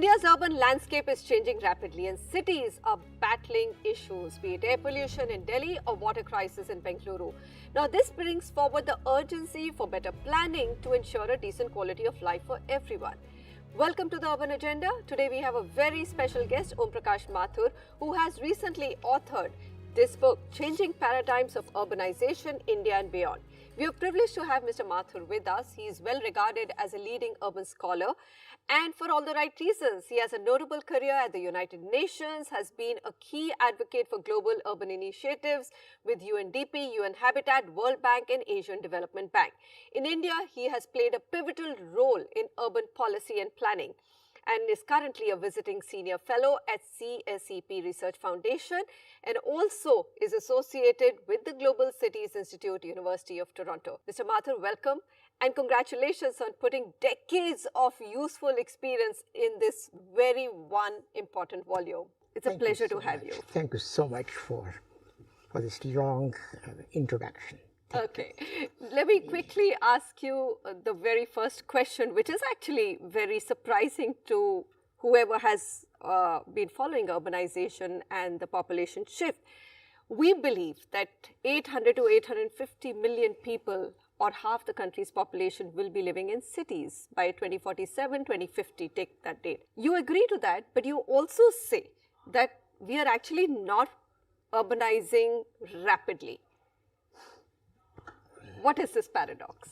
India's urban landscape is changing rapidly and cities are battling issues, be it air pollution in Delhi or water crisis in Bengaluru. Now, this brings forward the urgency for better planning to ensure a decent quality of life for everyone. Welcome to the Urban Agenda. Today we have a very special guest, Prakash Mathur, who has recently authored this book, Changing Paradigms of Urbanization, India and Beyond. We are privileged to have Mr. Mathur with us. He is well regarded as a leading urban scholar, and for all the right reasons. He has a notable career at the United Nations, has been a key advocate for global urban initiatives with UNDP, UN Habitat, World Bank and Asian Development Bank. In India, he has played a pivotal role in urban policy and planning, and is currently a visiting senior fellow at CSEP Research Foundation, and also is associated with the Global Cities Institute, University of Toronto. Mr. Mathur, welcome and congratulations on putting decades of useful experience in this very one important volume. It's a pleasure to have you. Thank you so much for this long introduction. Okay, let me quickly ask you the very first question, which is actually very surprising to whoever has been following urbanization and the population shift. We believe that 800 to 850 million people, or half the country's population, will be living in cities by 2047, 2050, take that date. You agree to that, but you also say that we are actually not urbanizing rapidly. What is this paradox?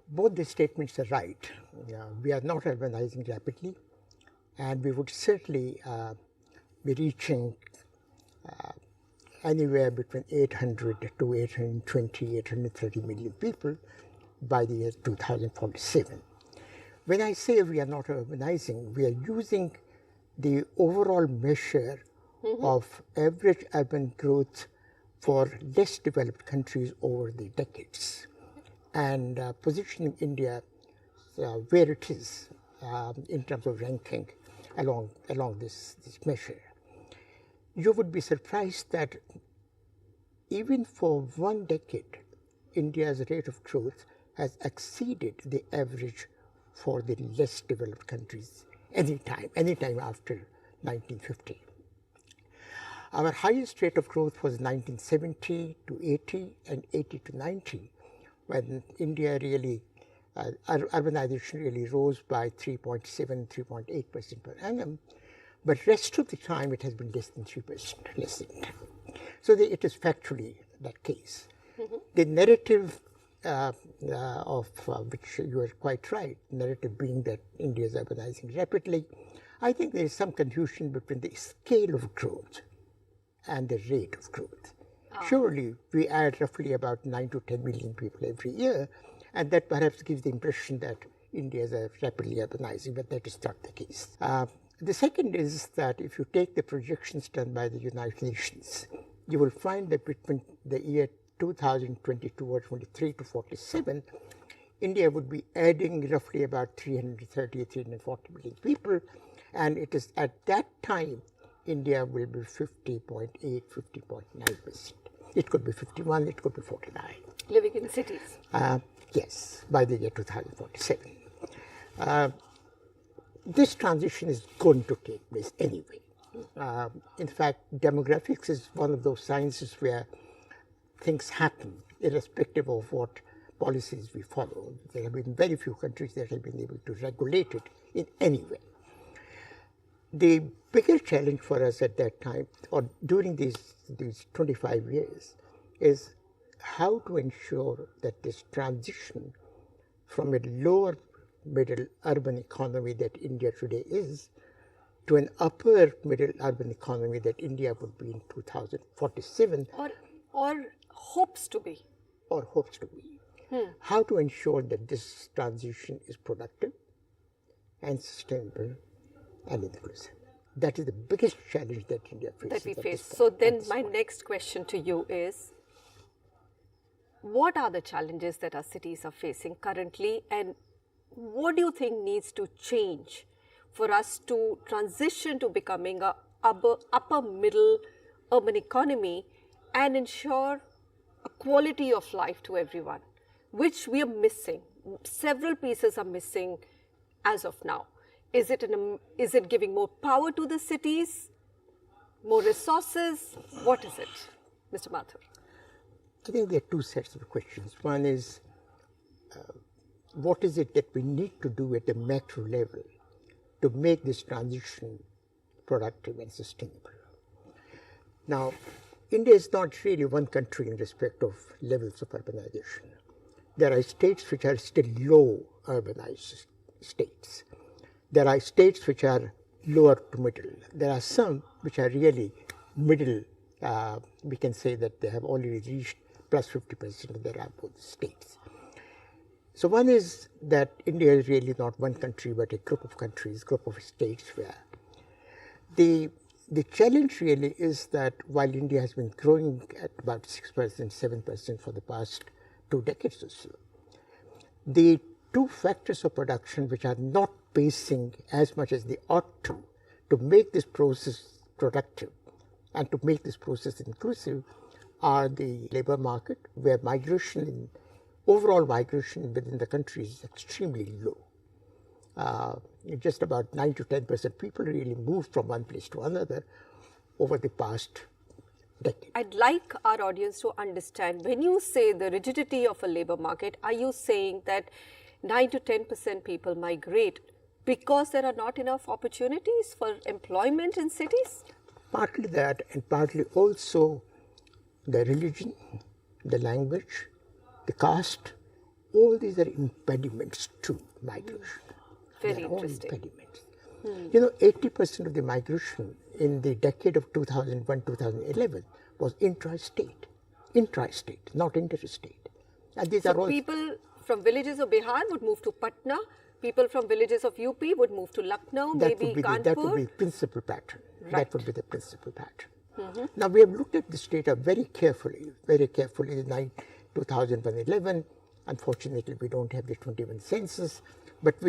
Both the statements are right. We are not urbanizing rapidly, and we would certainly be reaching anywhere between 800 to 820, 830 million people by the year 2047. When I say we are not urbanizing, we are using the overall measure of average urban growth for less developed countries over the decades, and positioning India where it is in terms of ranking along this measure. You would be surprised that even for one decade, India's rate of growth has exceeded the average for the less developed countries anytime after 1950. Our highest rate of growth was 1970 to 80 and 80 to 90, when India really, urbanization really rose by 3.7, 3.8% per annum. But rest of the time it has been less than 3%, less than 10. So it is factually that case. The narrative of which you are quite right, narrative being that India is urbanizing rapidly, I think there is some confusion between the scale of growth and the rate of growth. Surely we add roughly about 9 to 10 million people every year, and that perhaps gives the impression that India is rapidly urbanizing, but that is not the case. The second is that if you take the projections done by the United Nations, you will find that between the year 2022 or 23 to 47, India would be adding roughly about 330, 340 million people, and it is at that time India will be 50.8, 50.9%. It could be 51, it could be 49. Living in cities? Yes, by the year 2047. This transition is going to take place anyway. In fact, demographics is one of those sciences where things happen irrespective of what policies we follow. There have been very few countries that have been able to regulate it in any way. The bigger challenge for us at that time, or during these 25 years, is how to ensure that this transition from a lower middle urban economy that India today is to an upper middle urban economy that India would be in 2047. Or hopes to be. Or hopes to be. How to ensure that this transition is productive and sustainable and inclusive. That is the biggest challenge that India faces. That we face. So then my next question to you is, what are the challenges that our cities are facing currently, and what do you think needs to change for us to transition to becoming a upper middle urban economy and ensure a quality of life to everyone, which we are missing? Several pieces are missing as of now? Is it giving more power to the cities, more resources? What is it, Mr. Mathur? I think there are two sets of questions. One is, what is it that we need to do at the macro level to make this transition productive and sustainable? Now, India is not really one country in respect of levels of urbanization. There are states which are still low urbanized states. There are states which are lower to middle. There are some which are really middle. We can say that they have already reached plus 50% of their both states. So one is that India is really not one country, but a group of countries, group of states where the challenge really is that while India has been growing at about 6%, 7% for the past 2 decades or so, the two factors of production which are not pacing as much as they ought to make this process productive and to make this process inclusive are the labor market, where overall migration within the country is extremely low. Just about 9 to 10% people really moved from one place to another over the past decade. I'd like our audience to understand, when you say the rigidity of a labor market, are you saying that 9 to 10% people migrate because there are not enough opportunities for employment in cities? Partly that, and partly also the religion, the language, the caste, all these are impediments to migration. Very interesting. All impediments. You know, 80% of the migration in the decade of 2001-2011 was intra-state, not interstate. And these So are all people from villages of Bihar would move to Patna, people from villages of UP would move to Lucknow, maybe Kanpur. That would be the principal pattern. Right. That would be the principal pattern. Now, we have looked at this data very carefully in 2011. Unfortunately, we don't have the 21 census, but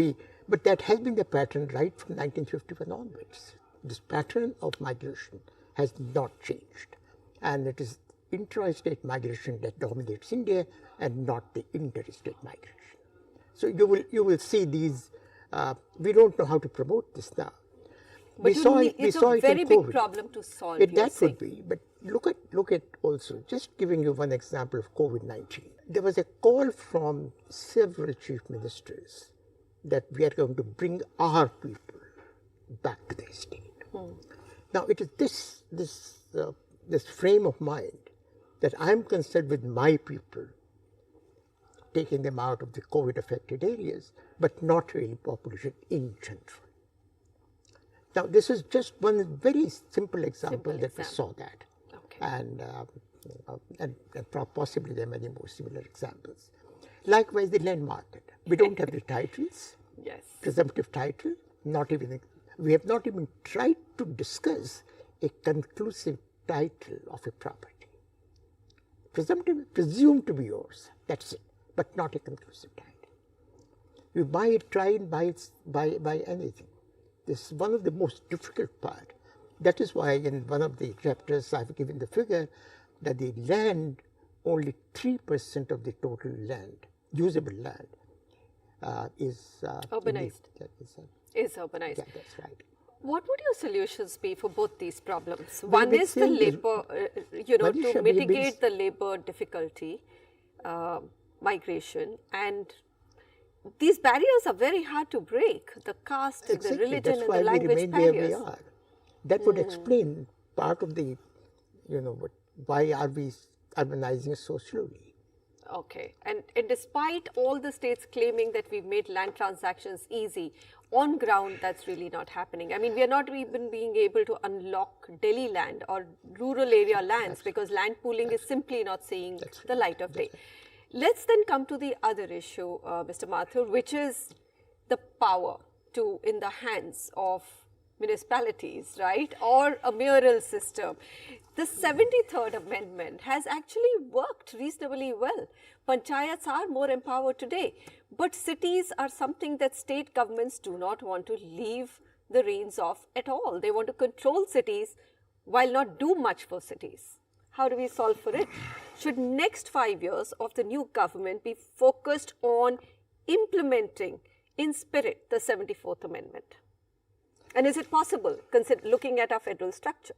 that has been the pattern right from 1951 onwards. This pattern of migration has not changed, and it is intra-state migration that dominates India and not the interstate migration. So you will see these. We don't know how to promote this now. But it's a very big problem to solve. That would be, but look at also, just giving you one example of COVID-19. There was a call from several chief ministers that we are going to bring our people back to their state. Now it is this frame of mind that I'm concerned with my people, taking them out of the COVID-affected areas, but not really population in general. Now, this is just one very simple example that we saw that. Okay. And possibly there are many more similar examples. Likewise, the land market. We don't have the titles, Yes. presumptive title, we have not even tried to discuss a conclusive title of a property. Presumed to be yours, that's it, but not a conclusive title. You try and buy anything. This is one of the most difficult part. That is why in one of the chapters I've given the figure that the land, only 3% of the total land, usable land, is urbanized. Is urbanized. Yeah, that's right. What would your solutions be for both these problems? One is the labor, Manisha, to mitigate the labor difficulty, migration, and these barriers are very hard to break. The caste, Exactly. the religion, That's and why the language we remain barriers. where we are. That would explain part of the, why are we urbanizing so slowly? Okay. And despite all the states claiming that we've made land transactions easy, on ground that's really not happening. I mean, we are not even being able to unlock Delhi land or rural area lands because land pooling is simply not seeing the light of day. Let's then come to the other issue, Mr. Mathur, which is the power in the hands of municipalities, right, or a mayoral system. The 73rd Amendment has actually worked reasonably well. Panchayats are more empowered today, but cities are something that state governments do not want to leave the reins of at all. They want to control cities while not do much for cities. How do we solve for it? Should next 5 years of the new government be focused on implementing in spirit the 74th Amendment? And is it possible, looking at our federal structure?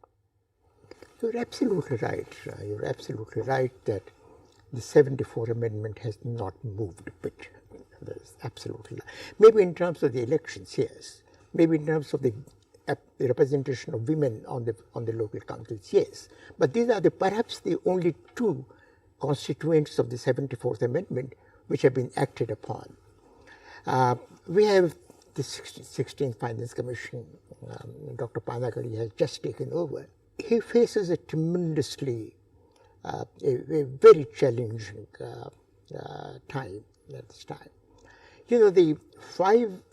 You're absolutely right. You're absolutely right that the 74th Amendment has not moved a bit. That's absolutely. Maybe in terms of the elections, yes. Maybe in terms of the representation of women on the local councils, yes. But these are perhaps the only two constituents of the 74th Amendment which have been acted upon. We have the 16th Finance Commission. Dr. Panakari has just taken over. He faces a tremendously, a very challenging time at this time. You know, the 5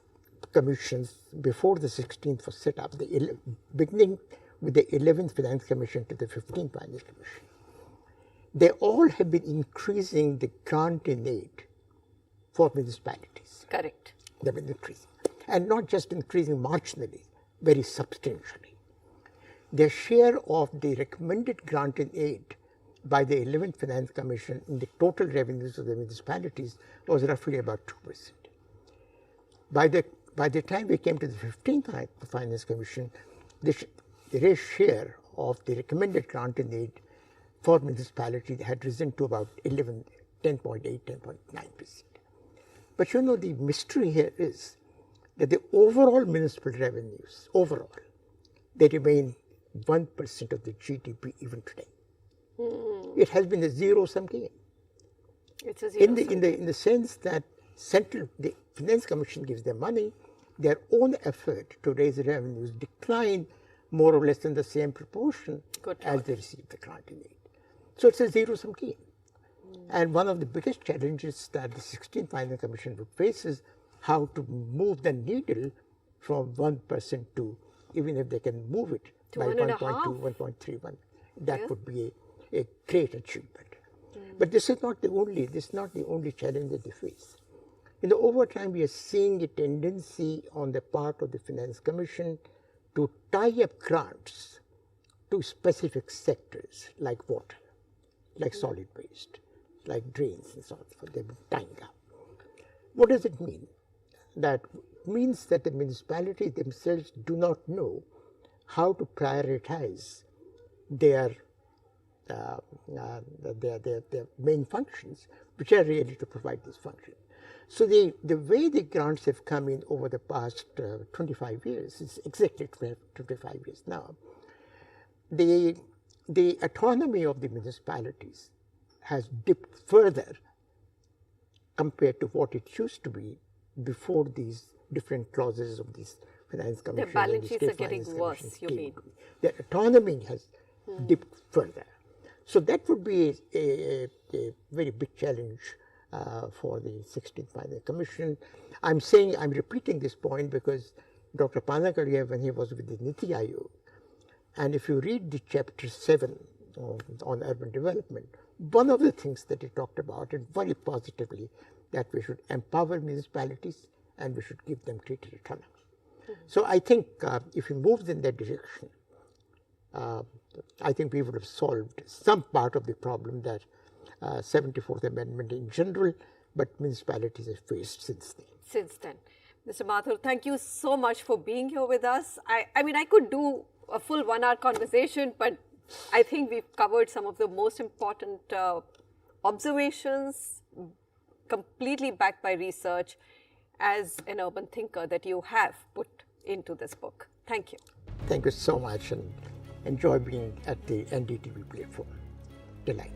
commissions before the 16th was set up, beginning with the 11th Finance Commission to the 15th Finance Commission. They all have been increasing the grant in aid for municipalities. Correct. They've been increasing. And not just increasing marginally, very substantially. Their share of the recommended grant in aid by the 11th Finance Commission in the total revenues of the municipalities was roughly about 2%. By the time we came to the 15th Finance Commission, the share of the recommended grant in aid for municipalities had risen to about 10.8, 10.9%. But you know, the mystery here is that the overall municipal revenues, they remain 1% of the GDP even today. It has been a zero-sum game. It's a zero-sum in the sense that the Finance Commission gives them money, their own effort to raise revenues decline more or less in the same proportion as they receive the grant in aid. So it's a zero-sum game. And one of the biggest challenges that the 16th Finance Commission would face is how to move the needle from 1% to, even if they can move it to by 1.2, 1.31, that would be a great achievement. But this is not the only challenge that they face. In the over time, we are seeing a tendency on the part of the Finance Commission to tie up grants to specific sectors like water, like solid waste, like drains and so on. They've been tying up. What does it mean? That means that the municipalities themselves do not know how to prioritize their main functions, which are really to provide these functions. So the way the grants have come in over the past 25 years, it's exactly 25 years now, the autonomy of the municipalities has dipped further compared to what it used to be before these different clauses of these Finance Commission. The balance sheets are getting worse, you mean? Their autonomy has dipped further. So that would be a very big challenge for the 16th Finance Commission. I'm repeating this point because Dr. Panakari, when he was with the Niti Aayog, and if you read the chapter 7 on urban development, one of the things that he talked about, and very positively, that we should empower municipalities and we should give them greater autonomy. So I think if we moved in that direction, I think we would have solved some part of the problem that 74th Amendment in general, but municipalities have faced since then. Mr. Mathur, thank you so much for being here with us. I mean, I could do a full 1-hour conversation, but I think we've covered some of the most important observations, completely backed by research, as an urban thinker that you have put into this book. Thank you. Thank you so much, and enjoy being at the NDTV platform. Delight.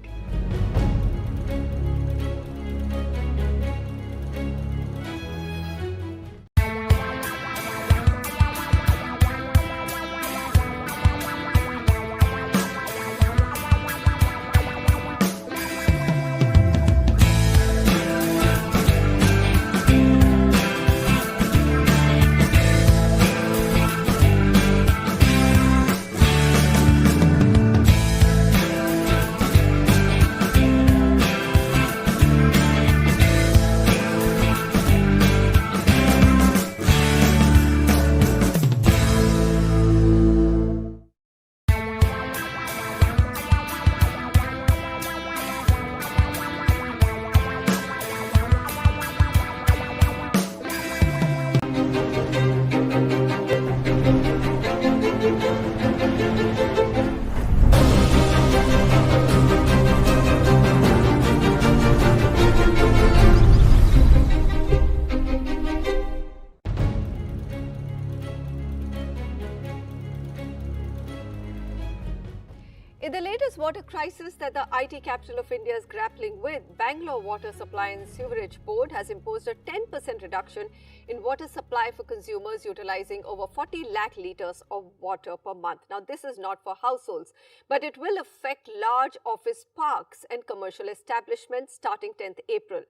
crisis that the IT capital of India is grappling with, Bangalore Water Supply and Sewerage Board has imposed a 10% reduction in water supply for consumers utilizing over 40 lakh litres of water per month. Now, this is not for households, but it will affect large office parks and commercial establishments starting 10th April.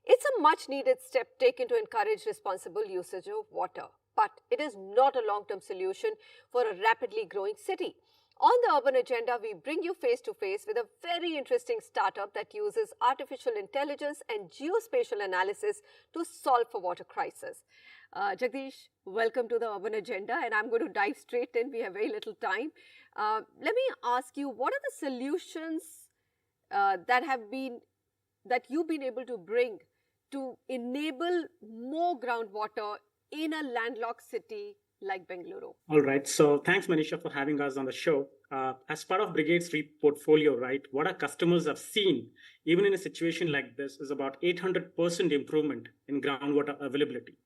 It's a much needed step taken to encourage responsible usage of water, but it is not a long-term solution for a rapidly growing city. On the Urban Agenda, we bring you face to face with a very interesting startup that uses artificial intelligence and geospatial analysis to solve for water crisis. Jagdish, welcome to the Urban Agenda, and I'm going to dive straight in. We have very little time. Let me ask you, what are the solutions that you've been able to bring to enable more groundwater in a landlocked city like Bengaluru? All right. So thanks, Manisha, for having us on the show. As part of Brigade Street portfolio, right, what our customers have seen, even in a situation like this, is about 800% improvement in groundwater availability.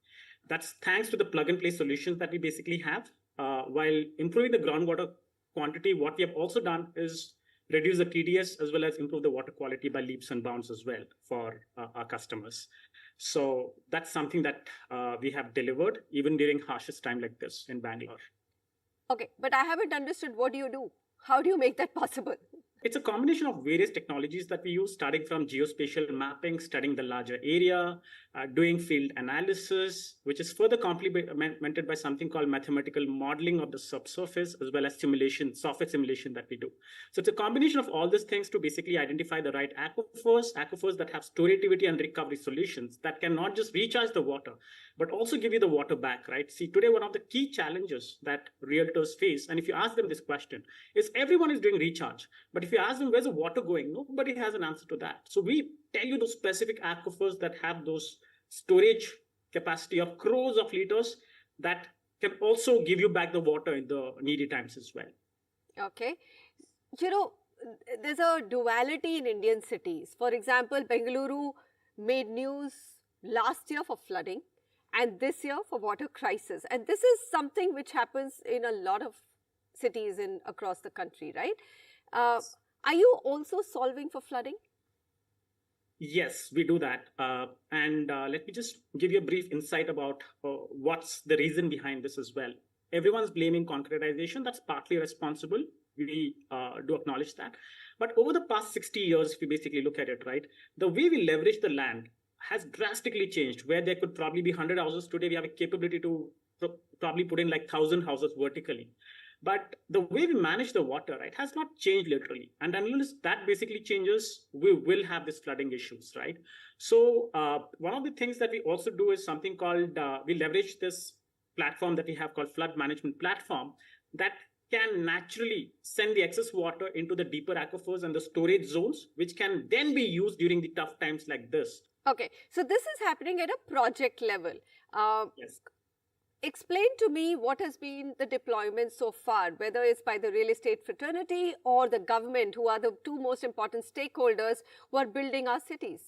That's thanks to the plug-and-play solutions that we basically have. While improving the groundwater quantity, what we have also done is reduce the TDS as well as improve the water quality by leaps and bounds as well for our customers. So that's something that we have delivered even during harshest time like this in Bangalore. Okay, but I haven't understood, what do you do? How do you make that possible? It's a combination of various technologies that we use, starting from geospatial mapping, studying the larger area, doing field analysis, which is further complemented by something called mathematical modeling of the subsurface, as well as simulation, software simulation that we do. So it's a combination of all these things to basically identify the right aquifers that have storativity and recovery solutions that can not just recharge the water, but also give you the water back, right? See, today, one of the key challenges that realtors face, and if you ask them this question, is everyone is doing recharge. But if you ask them, where's the water going? Nobody has an answer to that. So we tell you those specific aquifers that have those storage capacity of crores of liters that can also give you back the water in the needy times as well. Okay. You know, there's a duality in Indian cities. For example, Bengaluru made news last year for flooding and this year for water crisis. And this is something which happens in a lot of cities across the country, right? Are you also solving for flooding? Yes, we do that. And let me just give you a brief insight about what's the reason behind this as well. Everyone's blaming concretization. That's partly responsible. We do acknowledge that. But over the past 60 years, if you basically look at it, right, the way we leverage the land has drastically changed. Where there could probably be 100 houses, today we have a capability to probably put in like 1,000 houses vertically. But the way we manage the water, right, has not changed literally. And unless that basically changes, we will have these flooding issues, right? So one of the things that we also do is something called, we leverage this platform that we have called flood management platform that can naturally send the excess water into the deeper aquifers and the storage zones, which can then be used during the tough times like this. Okay, so this is happening at a project level. Yes. Explain to me what has been the deployment so far, whether it's by the real estate fraternity or the government, who are the two most important stakeholders who are building our cities.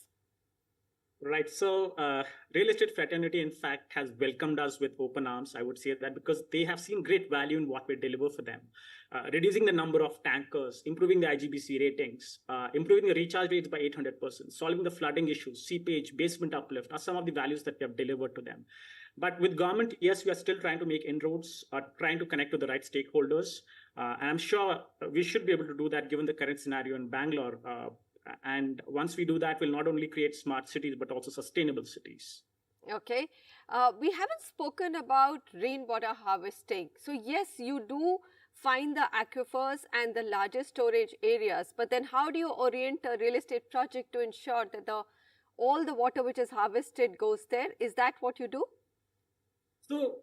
Right. So real estate fraternity, in fact, has welcomed us with open arms. I would say that because they have seen great value in what we deliver for them. Reducing the number of tankers, improving the IGBC ratings, improving the recharge rates by 800%, solving the flooding issues, seepage, basement uplift are some of the values that we have delivered to them. But with government, yes, we are still trying to make inroads, trying to connect to the right stakeholders. And I'm sure we should be able to do that given the current scenario in Bangalore. And once we do that, we'll not only create smart cities, but also sustainable cities. Okay. We haven't spoken about rainwater harvesting. So yes, you do find the aquifers and the largest storage areas, but then how do you orient a real estate project to ensure that all the water which is harvested goes there? Is that what you do? So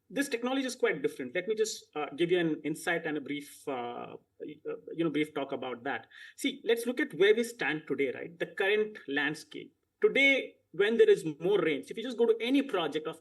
this technology is quite different. Let me just give you an insight and a brief, brief talk about that. See, let's look at where we stand today, right? The current landscape. Today, when there is more rains, if you just go to any project of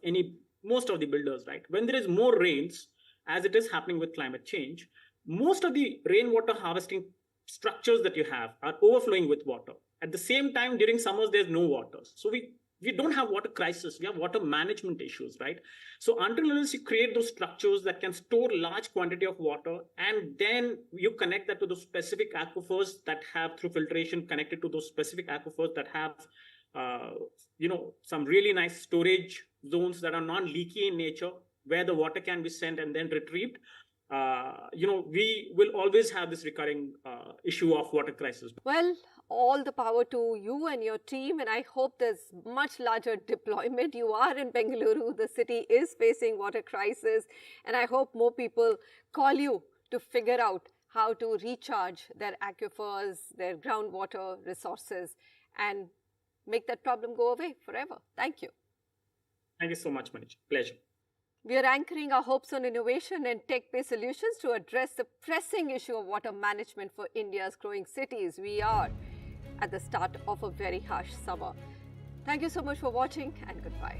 most of the builders, right? When there is more rains, as it is happening with climate change, most of the rainwater harvesting structures that you have are overflowing with water. At the same time, during summers, there's no water. So we we don't have water crisis, we have water management issues, right? So until unless you create those structures that can store large quantity of water, and then you connect that to those specific aquifers that have, through filtration, connected to those specific aquifers that have some really nice storage zones that are non-leaky in nature, where the water can be sent and then retrieved, we will always have this recurring issue of water crisis. Well, all the power to you and your team, and I hope there's much larger deployment. You are in Bengaluru, the city is facing water crisis, and I hope more people call you to figure out how to recharge their aquifers, their groundwater resources, and make that problem go away forever. Thank you. Thank you so much, Manisha. Pleasure. We are anchoring our hopes on innovation and tech-based solutions to address the pressing issue of water management for India's growing cities. We are at the start of a very harsh summer. Thank you so much for watching, and goodbye.